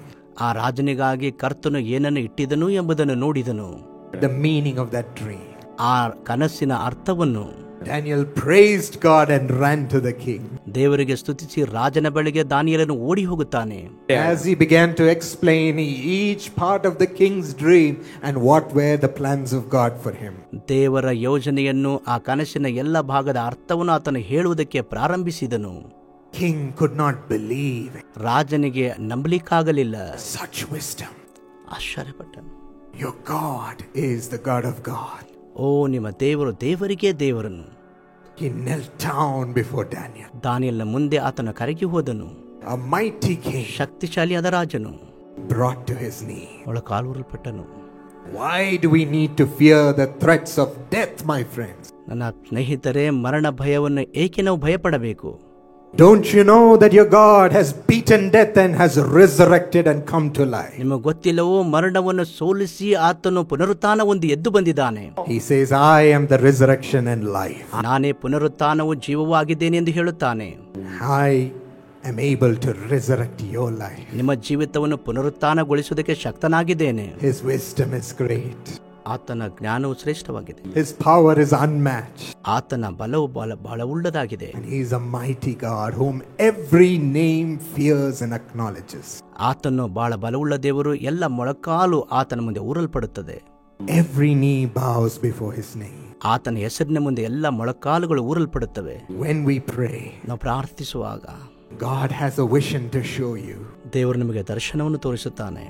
ಆ ರಾಜನಿಗಾಗಿ ಕರ್ತನು ಏನನ್ನು ಇಟ್ಟಿದನು ಎಂಬುದನ್ನು ನೋಡಿದನು. The meaning of that dream. ಆ ಕನಸಿನ ಅರ್ಥವನ್ನು. Daniel praised God and ran to the king. ದೇವರಿಗೆ ಸ್ತುತಿಸಿ ರಾಜನ ಬಳಿಗೆ ದಾನಿಯೇಲನು ಓಡಿ ಹೋಗುತ್ತಾನೆ. As he began to explain each part of the king's dream and what were the plans of God for him. ದೇವರ ಯೋಜನೆಯನ್ನು, ಆ ಕನಸಿನ ಎಲ್ಲ ಭಾಗದ ಅರ್ಥವನ್ನು ಆತನು ಹೇಳುವುದಕ್ಕೆ ಪ್ರಾರಂಭಿಸಿದನು. King could not believe. ರಾಜನಿಗೆ ನಂಬಲಿಕ್ಕಾಗಲಿಲ್ಲ. Such wisdom. ಆಶ್ಚರ್ಯಪಟ್ಟನು. Your God is the God of God. ಓ, ನಿಮ್ಮ ದೇವರು ದೇವರಿಗೆ ದೇವರನ್ನು. He knelt down before Daniel. ದಾನಿಯೇಲನ ಮುಂದೆ ಆತನ ಕರಗಿ ಹೋದನು. A mighty king ಶಕ್ತಿಶಾಲಿಯಾದ ರಾಜನು brought to his knee. ಒಳಕಾಲೂರಲ್ಪಟ್ಟನು. Why do we need to fear the threats of death, my friends? ನನ್ನ ಸ್ನೇಹಿತರೆ, ಮರಣ ಭಯವನ್ನು ಏಕೆ ನಾವು ಭಯಪಡಬೇಕು? Don't you know that your God has beaten death and has resurrected and come to life? ನಿಮಗೆ ಗೊತ್ತಿಲ್ಲವೋ, ಮರಣವನ್ನು ಸೋಲಿಸಿ ಆತನು ಪುನರುತ್ಥಾನ ಹೊಂದಿ ಎದ್ದು ಬಂದಿದ್ದಾನೆ. He says, I am the resurrection and life. ನಾನೇ ಪುನರುತ್ಥಾನವೂ ಜೀವವೂ ಆಗಿದ್ದೇನೆ ಎಂದು ಹೇಳುತ್ತಾನೆ. I am able to resurrect your life. ನಿಮ್ಮ ಜೀವಿತವನ್ನು ಪುನರುತ್ಥಾನಗೊಳಿಸುವುದಕ್ಕೆ ಶಕ್ತನಾಗಿದ್ದೇನೆ. His wisdom is great. ಆತನ ಜ್ಞಾನವು ಶ್ರೇಷ್ಠವಾಗಿದೆ. His power is unmatched. ಆತನ ಬಲವು ಬಹಳ ಉಳ್ಳದಾಗಿದೆ. And he is a mighty God whom every name fears and acknowledges. ಆತನು ಬಹಳ ಬಲವುಳ್ಳ ದೇವರು. ಎಲ್ಲ ಮೊಳಕಾಲು ಆತನ ಮುಂದೆ ಊರಲ್ಪಡುತ್ತದೆ. Every knee bows before his name. ಆತನ ಹೆಸರಿನ ಮುಂದೆ ಎಲ್ಲ ಮೊಳಕಾಲುಗಳು ಊರಲ್ಪಡುತ್ತವೆ. When we pray, ನಾವು ಪ್ರಾರ್ಥಿಸುವಾಗ God has a vision to show you. ದೇವರು ನಿಮಗೆ ದರ್ಶನವನ್ನು ತೋರಿಸುತ್ತಾನೆ.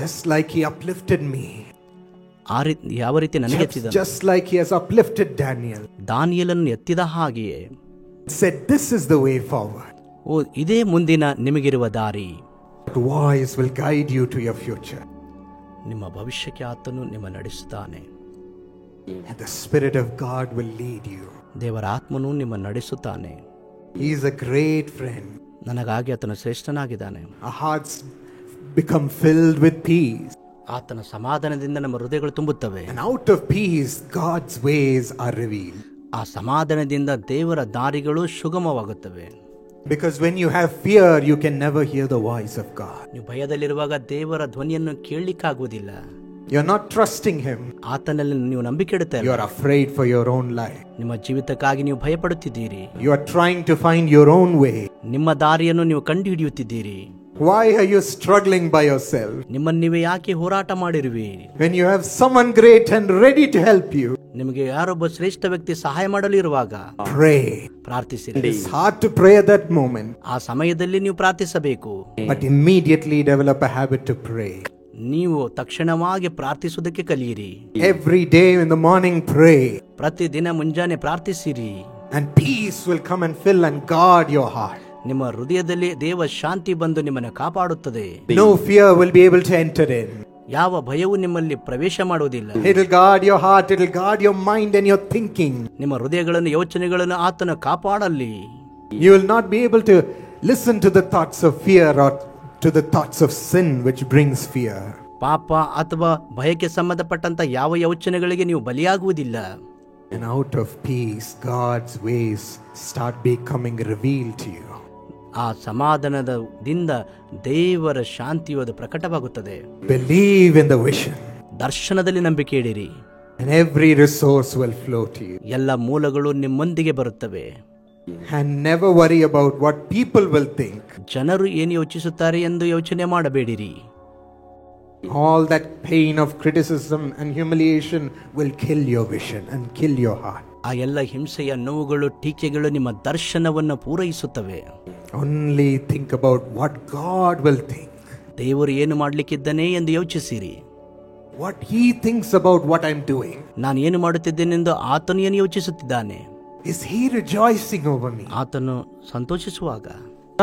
Just like he uplifted me. ಯಾವ ರೀತಿ ನನಗೆ ಎತ್ತಿದನು, just like he has uplifted Daniel. ದಾನಿಯೇಲನನ್ನು ಎತ್ತಿದ ಹಾಗೆಯೇ said, this is the way forward. ಓ, ಇದೇ ಮುಂದಿನ ನಿಮಗಿರುವ ದಾರಿ. That voice will guide you to your future. ನಿಮ್ಮ ಭವಿಷ್ಯಕ್ಕೆ ಆತನು ನಿಮ್ಮ ನಡೆಸುತ್ತಾನೆ. And the Spirit of God will lead you. ದೇವರ ಆತ್ಮನು ನಿಮ್ಮ ನಡೆಸುತ್ತಾನೆ. He is a great friend. ನನಗಾಗಿ ಆತನು ಶ್ರೇಷ್ಠನಾಗಿದ್ದಾನೆ. Our hearts become filled with peace. ಆತನ ಸಮಾಧಾನದಿಂದ ನಮ್ಮ ಹೃದಯಗಳು ತುಂಬುತ್ತವೆ. And out of peace, God's ways are revealed. ಆ ಸಮಾಧಾನದಿಂದ ದೇವರ ದಾರಿಗಳು ಸುಗಮವಾಗುತ್ತವೆ. Because when you have fear, you can never hear the voice of God. ನೀವು ಭಯದಲ್ಲಿರುವಾಗ ದೇವರ ಧ್ವನಿಯನ್ನು ಕೇಳಲಿಕ್ಕಾಗುವುದಿಲ್ಲ. You're not trusting him. ಆತನಲ್ಲಿ ನೀವು ನಂಬಿಕೆ ಇಡುತ್ತೀರಿ. You're afraid for your own life. ನಿಮ್ಮ ಜೀವಿತಕ್ಕಾಗಿ ನೀವು ಭಯಪಡುತ್ತಿದ್ದೀರಿ. You are trying to find your own way. ನಿಮ್ಮ ದಾರಿಯನ್ನು ನೀವು ಕಂಡುಹಿಡಿಯುತ್ತಿದ್ದೀರಿ. Why are you struggling by yourself? ನಿಮ್ಮನ್ನು ನೀವೇ ಯಾಕೆ ಹೋರಾಟ ಮಾಡಿರುವಿ? When you have someone great and ready to help you, ನಿಮಗೆ ಯಾರೊಬ್ಬ ಶ್ರೇಷ್ಠ ವ್ಯಕ್ತಿ ಸಹಾಯ ಮಾಡಲು ಇರುವಾಗ pray. ಪ್ರಾರ್ಥಿಸಿರಿ. It's hard to pray at that moment, ಆ ಸಮಯದಲ್ಲಿ ನೀವು ಪ್ರಾರ್ಥಿಸಬೇಕು. but immediately develop a habit to pray. ನೀವು ತಕ್ಷಣವಾಗಿ ಪ್ರಾರ್ಥಿಸುವುದಕ್ಕೆ ಕಲಿಯಿರಿ. Every day in the morning pray. ಪ್ರತಿದಿನ ಮುಂಜಾನೆ ಪ್ರಾರ್ಥಿಸಿರಿ. And peace will come and fill and guard your heart. ನಿಮ್ಮ ಹೃದಯದಲ್ಲಿ ದೇವ ಶಾಂತಿ ಬಂದು ನಿಮ್ಮನ್ನು ಕಾಪಾಡುತ್ತದೆ. No fear will be able to enter in. ಯಾವ ಭಯವು ನಿಮ್ಮಲ್ಲಿ ಪ್ರವೇಶ ಮಾಡುವುದಿಲ್ಲ. It will guard your heart, it will guard your mind and your thinking. ನಿಮ್ಮ ಹೃದಯಗಳನ್ನು, ಯೋಚನೆಗಳನ್ನು ಆತನು ಕಾಪಾಡಲಿ. You will not be able to listen to the thoughts of fear or to the thoughts of sin which brings fear. ಪಾಪ ಅಥವಾ ಭಯಕ್ಕೆ ಸಂಬಂಧಪಟ್ಟಂತ ಯಾವ ಯೋಚನೆಗಳಿಗೆ ನೀವು ಬಲಿಯಾಗುವುದಿಲ್ಲ. And out of peace, God's ways start becoming revealed to you. ಆ ಸಮಾಧಾನದಿಂದ ದೇವರ ಶಾಂತಿಯು ಅದು ಪ್ರಕಟವಾಗುತ್ತದೆ. Believe in the vision. ದರ್ಶನದಲ್ಲಿ ನಂಬಿಕೆ ಇಡಿರಿ. And every resource will flow to you. ಎಲ್ಲ ಮೂಲಗಳು ನಿಮ್ಮೊಂದಿಗೆ ಬರುತ್ತವೆ. And never worry about what people will think. ಜನರು ಏನು ಯೋಚಿಸುತ್ತಾರೆ ಎಂದು ಯೋಚನೆ ಮಾಡಬೇಡಿರಿ. All that pain of criticism and humiliation will kill your vision and kill your heart. ಆ ಎಲ್ಲ ಹಿಂಸೆಯ ನೋವುಗಳು, ಟೀಕೆಗಳು ನಿಮ್ಮ ದರ್ಶನವನ್ನು ಪೂರೈಸುತ್ತವೆ. Only think about what God will think. ದೇವರು ಏನು ಮಾಡಲಿಕ್ಕಿದ್ದಾನೆ ಎಂದು ಯೋಚಿಸಿರಿ. What He thinks about what I'm doing. ನಾನು ಏನು ಮಾಡುತ್ತಿದ್ದೇನೆಂದು ಆತನು ಏನು ಯೋಚಿಸುತ್ತಿದ್ದಾನೆ. Is He rejoicing over me? ಆತನು ಸಂತೋಷಿಸುವಾಗ,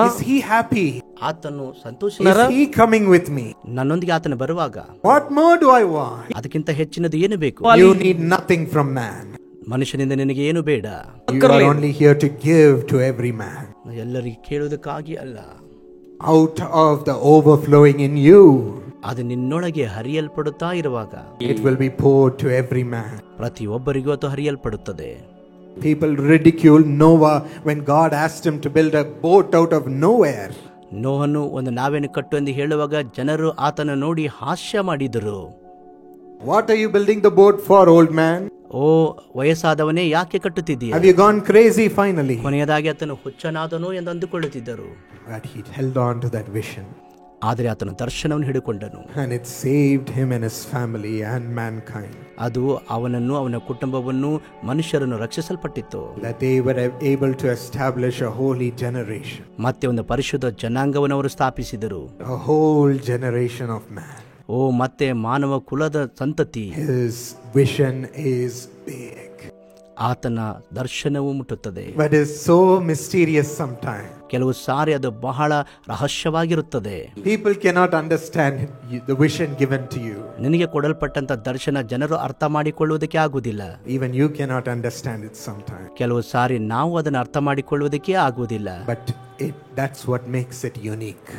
Is He happy? ಆತನು Is ಸಂತೋಷಿಸುವಾಗ, He coming with me? ನನ್ನೊಂದಿಗೆ ಆತನು ಬರುವಾಗ, What more do I want? ಅದಕ್ಕಿಂತ ಹೆಚ್ಚಿನದು ಏನು ಬೇಕು? You need nothing from man. ಮನುಷ್ಯನಿಂದ ನಿನಗೆ ಏನು ಬೇಡ. You are only here to give to every man. ಎಲ್ಲರಿಗೆ ಕೇಳುವುದಕ್ಕಾಗಿ ಅಲ್ಲ, out of the overflowing in you. ಅದು ನಿನ್ನೊಳಗೆ ಹರಿಯಲ್ಪಡುತ್ತಾ ಇರುವಾಗ It will be poured to every man. ಪ್ರತಿಯೊಬ್ಬರಿಗೂ ಅದು ಹರಿಯಲ್ಪಡುತ್ತದೆ. People ridicule Noah when God asked him to build a boat out of nowhere. ನೋಹನು ಒಂದು ನಾವೇನು ಕಟ್ಟು ಎಂದು ಹೇಳುವಾಗ ಜನರು ಆತನ ನೋಡಿ ಹಾಸ್ಯ ಮಾಡಿದರು. What are you building the boat for, old man? ಓ ವಯಸ್ಸಾದವನೇ, ಯಾಕೆ ಕಟ್ಟುತ್ತಿದ್ದೀಯ? Have you gone crazy finally? ಕೊನೆಯದಾಗಿ ಆತನು ಹುಚ್ಚನಾದನು ಎಂದು ಅಂದುಕೊಳ್ಳುತ್ತಿದ್ದರು. But he held on to that vision. ಆದರೆ ಆತನು ದರ್ಶನವನ್ನು ಹಿಡಿಕೊಂಡನು. And it saved him and his family and mankind. ಅದು ಅವನನ್ನು, ಅವನ ಕುಟುಂಬವನ್ನು, ಮನುಷ್ಯರನ್ನು ರಕ್ಷಿಸಲ್ಪಟ್ಟಿತ್ತು. That they were able to establish a holy generation. ಮತ್ತೆ ಒಂದು ಪರಿಶುದ್ಧ ಜನಾಂಗವನ್ನು ಅವರು ಸ್ಥಾಪಿಸಿದರು. A whole generation of man. ಓ ಮತ್ತೆ ಮಾನವ ಕುಲದ ಸಂತತಿ. His vision is big. ಆತನ ದರ್ಶನವು ಮುಟ್ಟುತ್ತದೆ. But it's so mysterious sometimes. ಕೆಲವು ಸಾರಿ ಅದು ಬಹಳ ರಹಸ್ಯವಾಗಿರುತ್ತದೆ. People cannot understand the vision given to you. ನಿನಗೆ ಕೊಡಲ್ಪಟ್ಟಂತ ದರ್ಶನ ಜನರು ಅರ್ಥ ಮಾಡಿಕೊಳ್ಳುವುದಕ್ಕೆ ಆಗುವುದಿಲ್ಲ. Even you cannot understand it sometimes. ಕೆಲವು ಸಾರಿ ನಾವು ಅದನ್ನು ಅರ್ಥ ಮಾಡಿಕೊಳ್ಳುವುದಕ್ಕೆ ಆಗುವುದಿಲ್ಲ. But that's what makes it unique.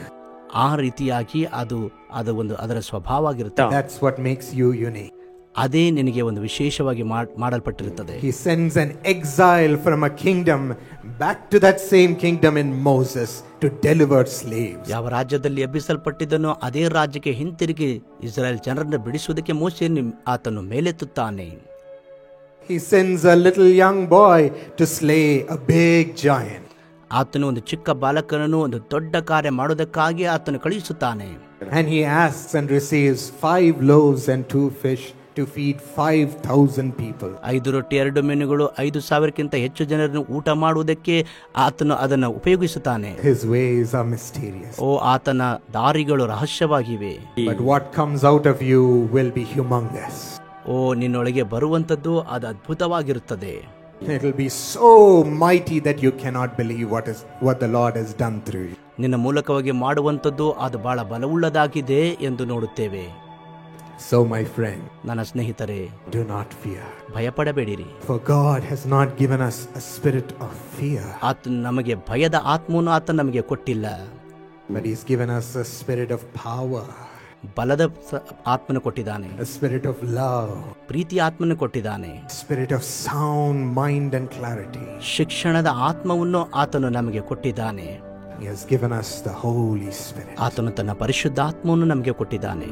ಆ ರೀತಿಯಾಗಿ ಅದು ಒಂದು ಅದರ ಸ್ವಭಾವ ಆಗಿರುತ್ತೆ. That's what makes you unique. ಅದೇ ನಿನಗೆ ಒಂದು ವಿಶೇಷವಾಗಿ ಮಾಡಲ್ಪಟ್ಟಿರುತ್ತದೆ. He sends an exile from a kingdom back to that same kingdom in Moses to deliver slaves. ಯಾವ ರಾಜ್ಯದಲ್ಲಿ ಎಬ್ಬಿಸಲ್ಪಟ್ಟಿದ್ದನೋ ಅದೇ ರಾಜ್ಯಕ್ಕೆ ಹಿಂತಿರುಗಿ ಇಸ್ರಾಯೇಲ್ ಜನರನ್ನು ಬಿಡಿಸುವುದಕ್ಕೆ ಮೋಶೆಯನ್ನು ಆತನು ಮೇಲೆತ್ತುತ್ತಾನೆ. He sends a little young boy to slay a big giant. ಆತನು ಒಂದು ಚಿಕ್ಕ ಬಾಲಕನನ್ನು ಒಂದು ದೊಡ್ಡ ಕಾರ್ಯ ಮಾಡುವುದಕ್ಕಾಗಿ ಆತನು ಕಳುಹಿಸುತ್ತಾನೆ. And he asks and receives 5 loaves and 2 fish to feed 5,000 people. 5 ರೊಟ್ಟಿ 2 ಮೀನುಗಳು 5,000ಕ್ಕಿಂತ ಹೆಚ್ಚು ಜನರನ್ನು ಊಟ ಮಾಡುವುದಕ್ಕೆ ಆತನು ಅದನ್ನು ಉಪಯೋಗಿಸುತ್ತಾನೆ. His ways are mysterious. ಓ ಆತನ ದಾರಿಗಳು ರಹಸ್ಯವಾಗಿವೆ. But what comes out of you will be humongous. ಓ ನಿನ್ನೊಳಗೆ ಬರುವಂತದ್ದು ಅದು ಅದ್ಭುತವಾಗಿರುತ್ತದೆ. It will be so mighty that you cannot believe what the Lord has done through you. ನಿನ್ನ ಮೂಲಕವಾಗಿ ಮಾಡುವಂತದ್ದು ಅದು ಬಹಳ ಬಲವುಳ್ಳದಾಗಿದೆ ಎಂದು ನೋಡುತ್ತೇವೆ. So my friend, ನನ್ನ ಸ್ನೇಹಿತರೆ, do not fear. ಭಯಪಡಬೇಡಿರಿ. For God has not given us a spirit of fear. ಆತನು ನಮಗೆ ಭಯದ ಆತ್ಮವನ್ನು ಆತನು ನಮಗೆ ಕೊಟ್ಟಿಲ್ಲ. But He's given us a spirit of power. ಬಲದ ಆತ್ಮನ ಕೊಟ್ಟಿದ್ದಾನೆ. A spirit of love. ಪ್ರೀತಿ ಆತ್ಮನ ಕೊಟ್ಟಿದ್ದಾನೆ. Spirit of sound mind and clarity. ಶಿಕ್ಷಣದ ಆತ್ಮವನ್ನು ಆತನು ನಮಗೆ ಕೊಟ್ಟಿದ್ದಾನೆ. He has given us the Holy Spirit. ಆತನು ತನ್ನ ಪರಿಶುದ್ಧಾತ್ಮವನ್ನು ನಮಗೆ ಕೊಟ್ಟಿದ್ದಾನೆ.